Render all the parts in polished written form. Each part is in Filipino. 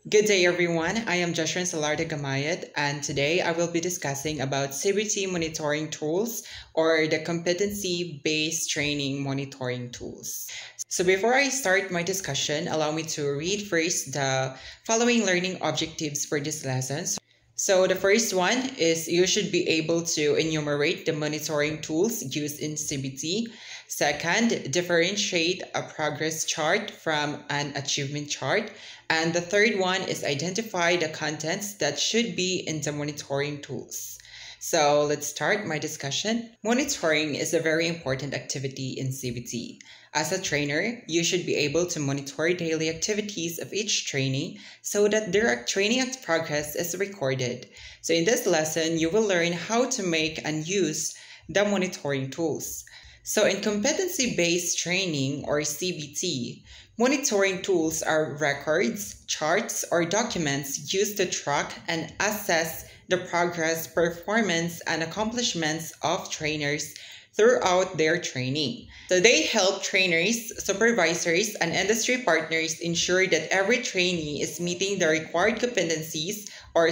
Good day, everyone. I am Joshua Salarda Gamayat, and today I will be discussing about CBT monitoring tools or the competency-based training monitoring tools. So before I start my discussion, allow me to read first the following learning objectives for this lesson. So the first one is you should be able to enumerate the monitoring tools used in CBT. Second, differentiate a progress chart from an achievement chart. And the third one is identify the contents that should be in the monitoring tools. So let's start my discussion. Monitoring is a very important activity in CBT. As a trainer, you should be able to monitor daily activities of each trainee so that their training progress is recorded. So in this lesson, you will learn how to make and use the monitoring tools. So in competency-based training or CBT, monitoring tools are records, charts, or documents used to track and assess the progress, performance, and accomplishments of trainers throughout their training. So they help trainers, supervisors, and industry partners ensure that every trainee is meeting the required competencies or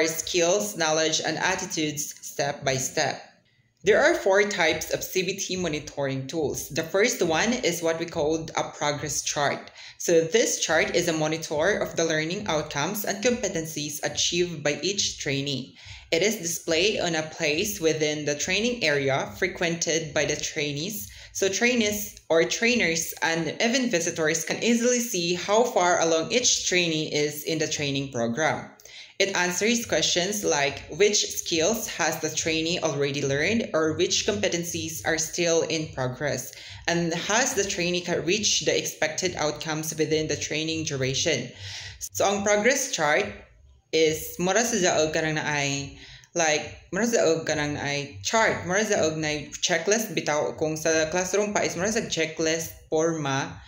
skills, knowledge, and attitudes step by step. There are 4 types of CBT monitoring tools. The first one is what we call a progress chart. So this chart is a monitor of the learning outcomes and competencies achieved by each trainee. It is displayed on a place within the training area frequented by the trainees. So trainees or trainers and even visitors can easily see how far along each trainee is in the training program. It answers questions like which skills has the trainee already learned or which competencies are still in progress, and has the trainee reached the expected outcomes within the training duration. So ang progress chart is mura sa daog kanang naay mura sa daog kanang ay chart, mura sa daog na checklist bitaw kung sa classroom pa is mura sa checklist forma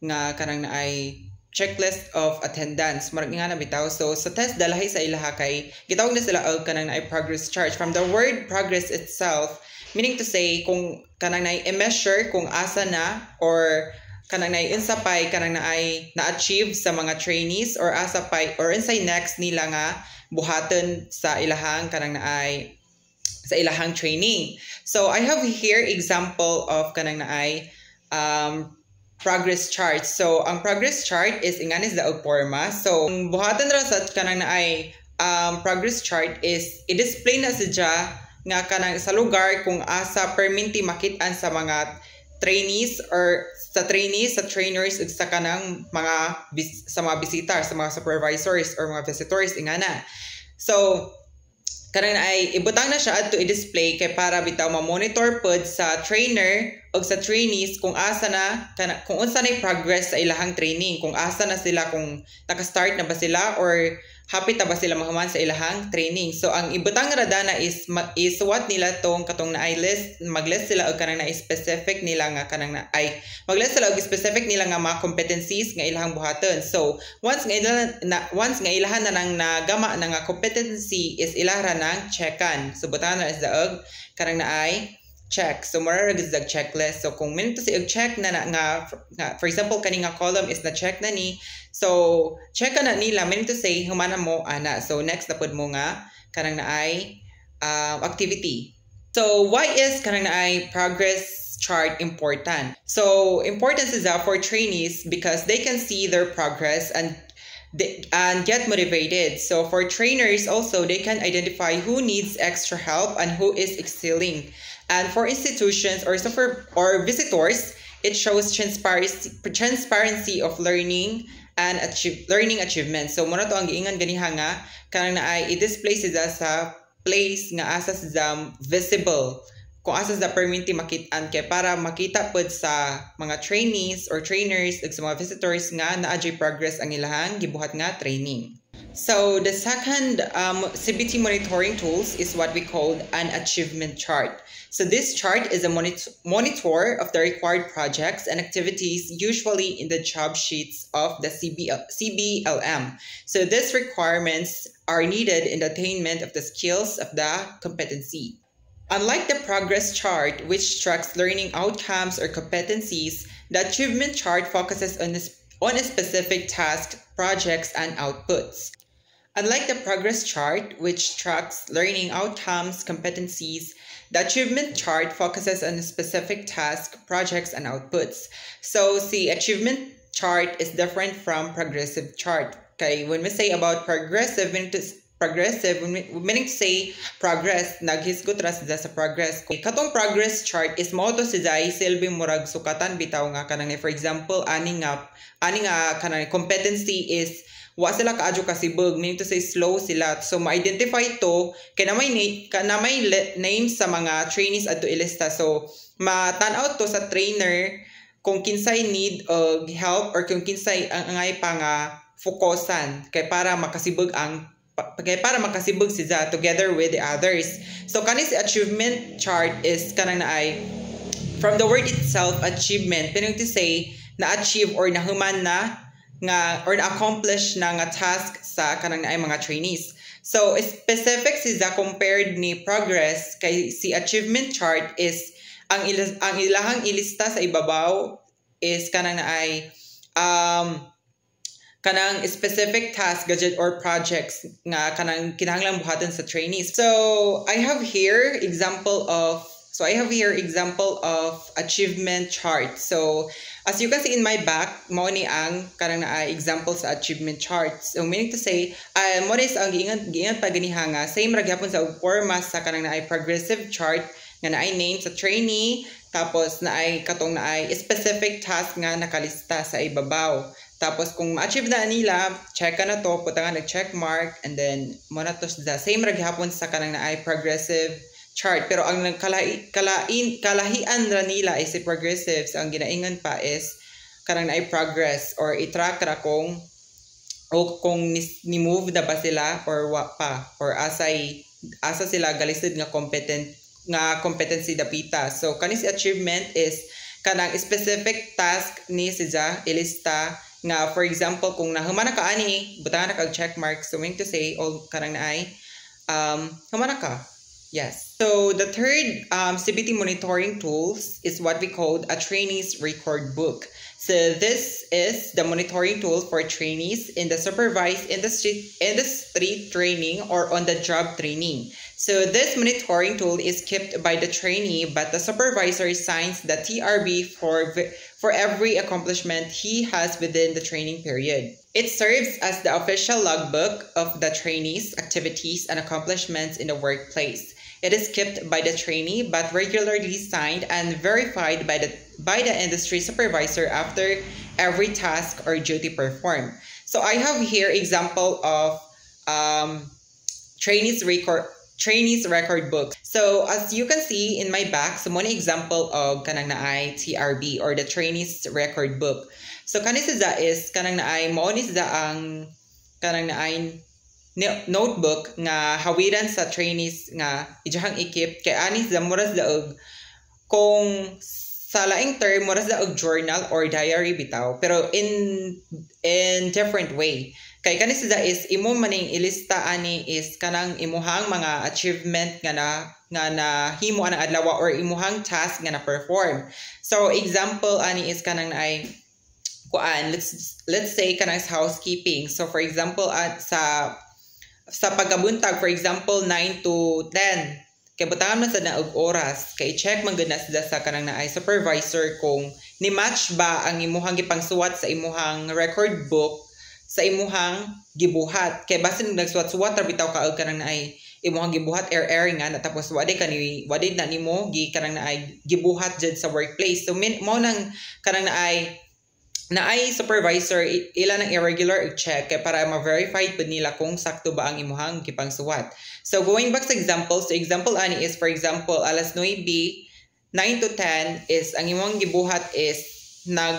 nga kanang naay checklist of attendance marag nga na bitaw. So sa test dalahi sa ilaha kay gitawag na sila og kanang naay progress chart from the word progress itself, meaning to say kung kanang naay i-measure kung asa na or kanang naay unsa pay kanang naay na-achieve sa mga trainees or asa pay or unsay next nila nga buhaton sa ilahang kanang naay sa ilahang training. So I have here example of kanang naay progress chart. So ang progress chart is inganis daog forma. So ang buhatan ra sa kanang naay progress chart is i-display na sadya nga kanang sa lugar kung asa perminti makit-an sa mga trainees or sa trainees, sa trainers ug sa kanang sa mga bisita, sa mga supervisors or mga visitors ingana. So kanang ay ibutang na siya adto i-display kay para bitaw ma-monitor pod sa trainer o sa trainees kung asa na kung unsa na progress sa ilahang training, kung asa na sila, kung naka-start na ba sila or hapit na ba sila mahuman sa ilahang training. So ang ibutang ra dana is isuwat nila tong katong naay list, mag-list sila og kanang naay specific nila nga kanang naay mag-list sila og specific nila nga mga competencies nga ilahang buhaton. So once nga ilahan na nang nagama na nga competency is ilaha nang checkan. So butang na is daog kanang naay check. So mura ra gid checklist. So kung minto si check na nga for example kani nga column is na check na ni. So check na nila minto say humana mo ana. So next na pud mo nga kanang naay activity. So why is kanang naay progress chart important? So importance is that for trainees because they can see their progress and get motivated. So for trainers also they can identify who needs extra help and who is excelling. And for institutions or visitors, it shows transparency of learning and learning achievements. So muna to ang giingon ganiha nga kanang naay i-display sila sa place nga asa sila visible, kung asa sila perminti makit-an kay para makita pod sa mga trainees or trainers ug sa mga visitors nga naadjay progress ang ilahang gibuhat nga training. So the second CBT monitoring tools is what we call an achievement chart. So this chart is a monitor of the required projects and activities usually in the job sheets of the CBLM. So these requirements are needed in the attainment of the skills of the competency. Unlike the progress chart, which tracks learning outcomes or competencies, the achievement chart focuses on a specific task projects, and outputs. Unlike the progress chart, which tracks learning outcomes, competencies, the achievement chart focuses on specific tasks, projects, and outputs. So the achievement chart is different from progressive chart. Okay, when we say about progressive, meaning to say progress, naghisgot ra sila sa progress. Katong progress chart is mo to sila silbi murag sukatan bitaw nga kanang for example ani nga kanang competency is wa sila kaadyo kasibog, meaning to say slow sila. So ma-identify to kay na may name sa mga trainees adto ilista. So ma-tan-out to sa trainer kung kinsay need og help or kung kinsay ang angay pa nga fokusan kay para makasibog sila together with the others. So kani si achievement chart is kanang naay from the word itself achievement, meaning to say na achieve or nahuman na nga or na-accomplish na nga task sa kanang naay mga trainees. So specific siya compared ni progress kay si achievement chart is ang ilahang ilista sa ibabaw is kanang naay kanang specific task, gadget, or projects nga kanang kinahanglan buhaton sa trainees. So I have here example of achievement chart. So as you can see in my back, mao ni ang kanang naa example sa achievement chart. So meaning to say, mo is ang giingat pa ganihanga same ra gyapon sa forma sa kanang naa progressive chart nga naay name sa trainee, tapos naay katong naay specific task nga nakalista sa ibabaw. Tapos kung ma-achieve na nila, check ka na to, puta nga nag-check mark, and then mo na to sa same ra gyapon sa kanang naay progressive chart. Pero ang kalahian ra nila is si progressive. So ang ginaingon pa is kanang naay progress or i-track ra kung ni-move na ba sila or wa pa, or asa sila galisod nga competency dapita. So kani si achievement is kanang specific task ni siya ilista nga, for example, kung nahumana ka ani, butangan na kag check mark, so meaning to say, all kanang naay, humana ka. Yes. So the third CBT monitoring tools is what we call a trainees record book. So this is the monitoring tool for trainees in the supervised industry training or on the job training. So this monitoring tool is kept by the trainee, but the supervisor signs the TRB for every accomplishment he has within the training period. It serves as the official logbook of the trainee's activities and accomplishments in the workplace. It is kept by the trainee but regularly signed and verified by the industry supervisor after every task or duty performed. So I have here example of trainees record book. So as you can see in my back, so one example of kanang naay TRB or the trainees record book. So kanis is kanang naay mo ni ang kanang naay notebook nga hawiran sa trainees nga ijahang ikip kay anis da moras daog kung sa laing term moras daog journal or diary bitaw, pero in different way. Kay kanis is imo maning ilista ani is kanang imuhang mga achievement nga na himo anang adlaw or imuhang task nga na perform. So example ani is kanang naay kuan, let's say kanang housekeeping. So for example sa pagkabuntag, for example 9 to 10, kay butangan man sa naog oras, kay check man gud na sa kanang naay supervisor kung ni match ba ang imuhang gipangsuwat sa imuhang record book sa imuhang gibuhat. Kay basin nagsuwat-suwat ra bitaw kaog kanang naay imuhang gibuhat air nga na tapos wadi na nimo kanang naay gibuhat jud sa workplace. So mo nang kanang naay supervisor ila ng irregular check kay para ma-verify pud nila kung sakto ba ang imuhang gipangsuwat. So going back sa example, so example ani is for example alas 9 to 10 is ang imong gibuhat is nang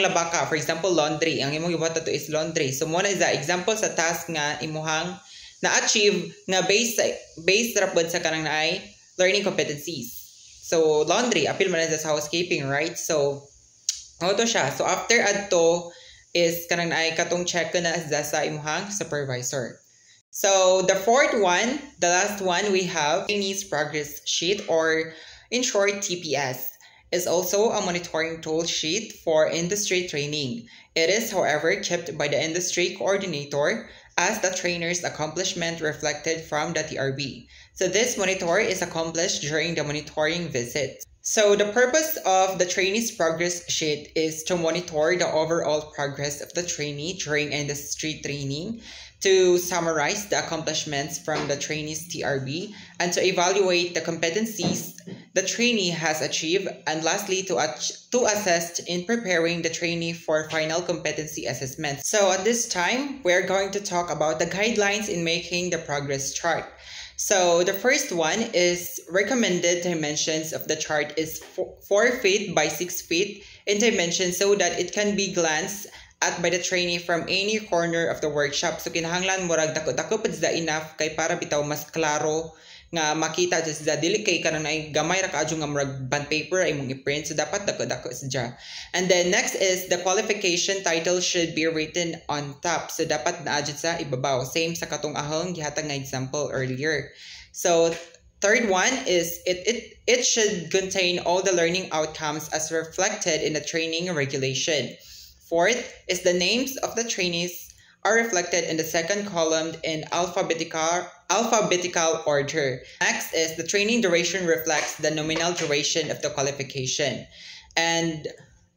laba ka, for example laundry, ang imong gibuhat to is laundry. So mo na is example sa task nga imuhang na-achieve nga based ra pud sa kanang naay learning competencies. So laundry apil man sa housekeeping, right? So auto siya. So after adto is kanang naay katong check na sa imuhang supervisor. So the fourth one, the last one, we have trainees progress sheet or in short TPS. is also a monitoring tool sheet for industry training. It is, however, kept by the industry coordinator as the trainer's accomplishment reflected from the TRB. So this monitor is accomplished during the monitoring visit. So the purpose of the trainee's progress sheet is to monitor the overall progress of the trainee during industry training, to summarize the accomplishments from the trainee's TRB, and to evaluate the competencies the trainee has achieved, and lastly, to assist in preparing the trainee for final competency assessment. So at this time, we're going to talk about the guidelines in making the progress chart. So the first one is recommended dimensions of the chart is 4 feet by 6 feet in dimension so that it can be glanced at by the trainee from any corner of the workshop. So kinahanglan mo rag dako-dako pud enough kay para bitaw mas klaro nga makita just da dili kay kanang ay gamay ra kaadyo nga murag bond paper ay mong i-print, so dapat dako-dako sadya. And then next is the qualification title should be written on top, so dapat naadyo sa ibabaw, same sa katong ahong gihatag nga example earlier. So third one is it should contain all the learning outcomes as reflected in the training regulation. Fourth is the names of the trainees are reflected in the second column in alphabetical order. Next is the training duration reflects the nominal duration of the qualification. And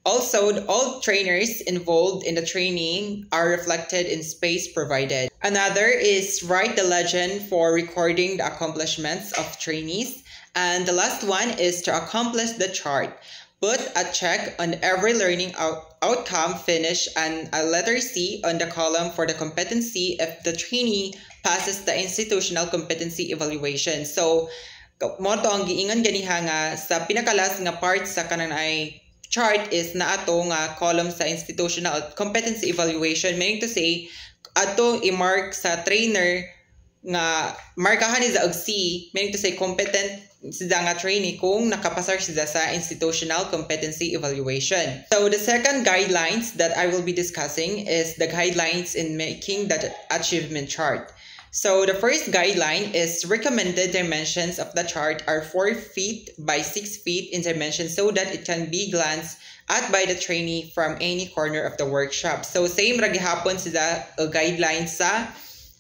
also, all trainers involved in the training are reflected in space provided. Another is write the legend for recording the accomplishments of trainees. And the last one is to accomplish the chart. Put a check on every learning outcome finish and a letter C on the column for the competency if the trainee passes the institutional competency evaluation. So, mo to ang giingon ganiha nga sa pinakalas nga part sa kanang ay chart is na ato nga column sa institutional competency evaluation, meaning to say ato i-mark sa trainer nga markahan ni sa C, meaning to say competent sila nga trainee kung nakapasar sila sa institutional competency evaluation. So the second guidelines that I will be discussing is the guidelines in making the achievement chart. So the first guideline is recommended dimensions of the chart are 4 feet by 6 feet in dimension so that it can be glanced at by the trainee from any corner of the workshop. So same ra gihapon sila guidelines sa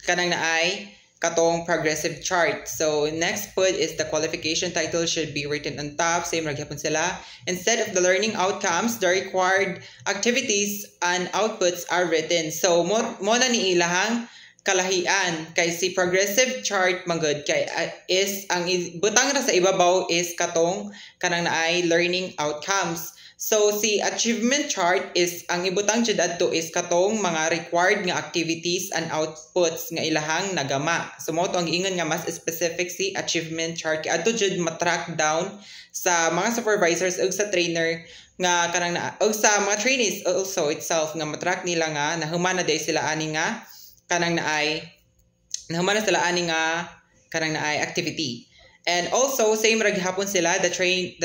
kanang naay katong progressive chart. So next put is the qualification title should be written on top. Same ra gyapon sila. Instead of the learning outcomes, the required activities and outputs are written. So mo na ni ilahang kalahian kay si progressive chart magud kay is ang butang ra sa ibabaw is katong kanang naay learning outcomes. So si achievement chart is ang ibutang jud adto is katong mga required nga activities and outputs nga ilahang nagama. So mo to ang giingon nga mas specific si achievement chart kay adto jud ma-track down sa mga supervisors ug sa trainer nga kanang ug sa mga trainees also itself nga ma-track nila nga nahuman na day sila ani nga kanang naay nahuman na sila ani nga kanang naay activity. And also, same ra gihapon sila, the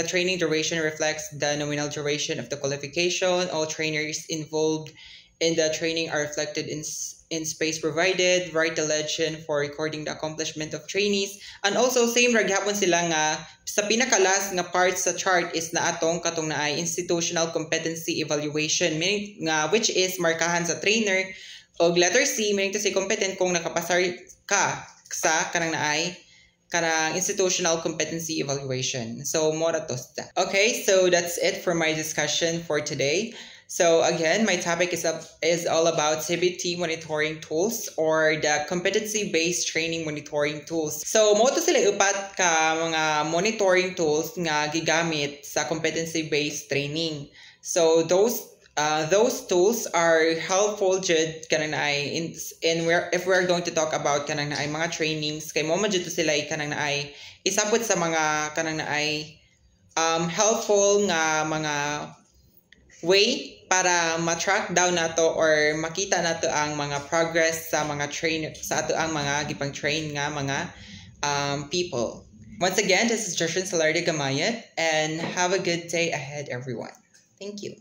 training duration reflects the nominal duration of the qualification. All trainers involved in the training are reflected in space provided. Write the legend for recording the accomplishment of trainees. And also, same ra gihapon sila nga sa pinakalas nga part sa chart is na atong katong naay institutional competency evaluation, meaning nga which is markahan sa trainer. Og letter C, meaning to say competent kung nakapasar ka sa kanang naay karang institutional competency evaluation. So, mora to sta. Okay, so that's it for my discussion for today. So again, my topic is all about CBT monitoring tools or the competency-based training monitoring tools. So, mo to sila upat ka mga monitoring tools nga gigamit sa competency-based training. So, those tools are helpful jud kanang naay if we're going to talk about kanang naay mga trainings kay mo man jud sila kanang naay isapot sa mga kanang naay helpful nga mga way para ma-track down nato or makita nato ang mga progress sa mga sa ato ang mga gipang train nga mga people. Once again, this is Joshua Salarde Gamayat and have a good day ahead everyone. Thank you.